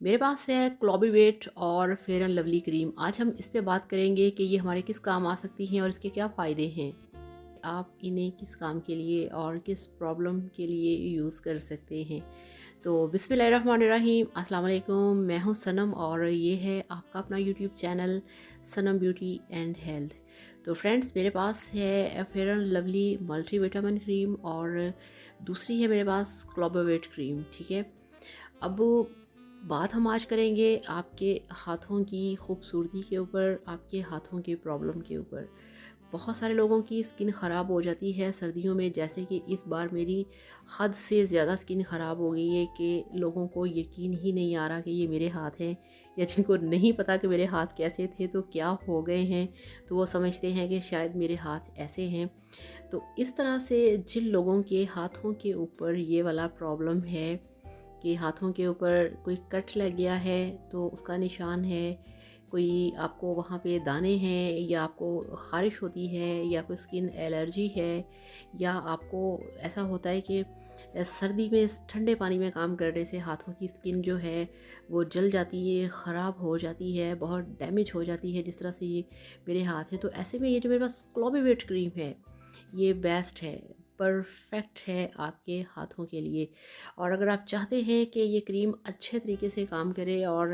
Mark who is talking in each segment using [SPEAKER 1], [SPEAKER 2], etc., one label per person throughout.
[SPEAKER 1] मेरे पास है क्लॉबीवेट और फेयर एंड लवली क्रीम। आज हम इस पे बात करेंगे कि ये हमारे किस काम आ सकती हैं और इसके क्या फ़ायदे हैं। आप इन्हें किस काम के लिए और किस प्रॉब्लम के लिए यूज़ कर सकते हैं। तो बिस्मिल्लाहिर्रहमानिर्रहीम, अस्सलाम वालेकुम। मैं हूँ सनम और ये है आपका अपना YouTube channel Sanam beauty and health. तो फ्रेंड्स, मेरे पास है fair and lovely multivitamin cream और दूसरी है मेरे पास क्लॉबीवेट क्रीम। ठीक है, अब बात हम आज करेंगे आपके हाथों की खूबसूरती के ऊपर, आपके हाथों के प्रॉब्लम के ऊपर। बहुत सारे लोगों की स्किन ख़राब हो जाती है सर्दियों में, जैसे कि इस बार मेरी हद से ज़्यादा स्किन ख़राब हो गई है कि लोगों को यकीन ही नहीं आ रहा कि ये मेरे हाथ हैं, या जिनको नहीं पता कि मेरे हाथ कैसे थे तो क्या हो गए हैं, तो वो समझते हैं कि शायद मेरे हाथ ऐसे हैं। तो इस तरह से जिन लोगों के हाथों के ऊपर ये वाला प्रॉब्लम है कि हाथों के ऊपर कोई कट लग गया है तो उसका निशान है, कोई आपको वहाँ पे दाने हैं, या आपको ख़ारिश होती है, या कोई स्किन एलर्जी है, या आपको ऐसा होता है कि सर्दी में ठंडे पानी में काम करने से हाथों की स्किन जो है वो जल जाती है, ख़राब हो जाती है, बहुत डैमेज हो जाती है, जिस तरह से ये मेरे हाथ हैं। तो ऐसे में ये जो मेरे पास क्लोबीवेट क्रीम है, ये बेस्ट है, परफेक्ट है आपके हाथों के लिए। और अगर आप चाहते हैं कि ये क्रीम अच्छे तरीके से काम करे और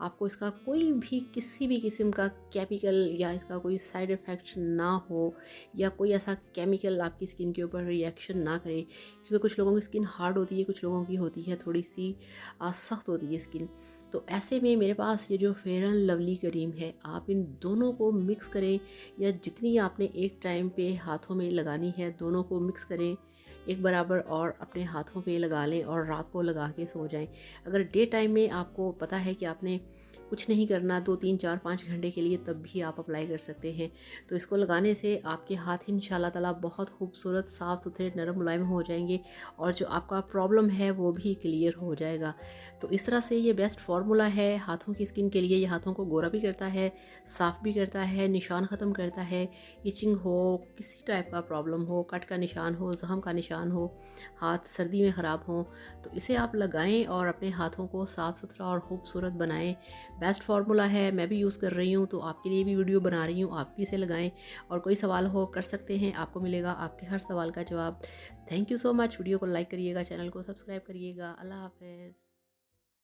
[SPEAKER 1] आपको इसका कोई भी किसी भी किस्म का केमिकल या इसका कोई साइड इफ़ेक्ट ना हो, या कोई ऐसा केमिकल आपकी स्किन के ऊपर रिएक्शन ना करे, क्योंकि कुछ लोगों की स्किन हार्ड होती है, कुछ लोगों की होती है थोड़ी सी सख्त होती है स्किन। तो ऐसे में मेरे पास ये जो फेयर एंड लवली क्रीम है, आप इन दोनों को मिक्स करें, या जितनी आपने एक टाइम पे हाथों में लगानी है दोनों को मिक्स करें एक बराबर, और अपने हाथों पे लगा लें और रात को लगा के सो जाएं। अगर डे टाइम में आपको पता है कि आपने कुछ नहीं करना 2 3 4 5 घंटे के लिए, तब भी आप अप्लाई कर सकते हैं। तो इसको लगाने से आपके हाथ इंशाल्लाह ताला बहुत खूबसूरत, साफ़ सुथरे, नरम मुलायम हो जाएंगे, और जो आपका प्रॉब्लम है वो भी क्लियर हो जाएगा। तो इस तरह से ये बेस्ट फार्मूला है हाथों की स्किन के लिए। ये हाथों को गोरा भी करता है, साफ़ भी करता है, निशान ख़त्म करता है। इचिंग हो, किसी टाइप का प्रॉब्लम हो, कट का निशान हो, ज़ख्म का निशान हो, हाथ सर्दी में ख़राब हो, तो इसे आप लगाएं और अपने हाथों को साफ़ सुथरा और खूबसूरत बनाएं। बेस्ट फार्मूला है, मैं भी यूज़ कर रही हूँ, तो आपके लिए भी वीडियो बना रही हूँ, आप भी इसे लगाएं। और कोई सवाल हो कर सकते हैं, आपको मिलेगा आपके हर सवाल का जवाब। Thank you so much. Video को लाइक करिएगा, चैनल को सब्सक्राइब करिएगा। अल्लाह हाफ़िज़।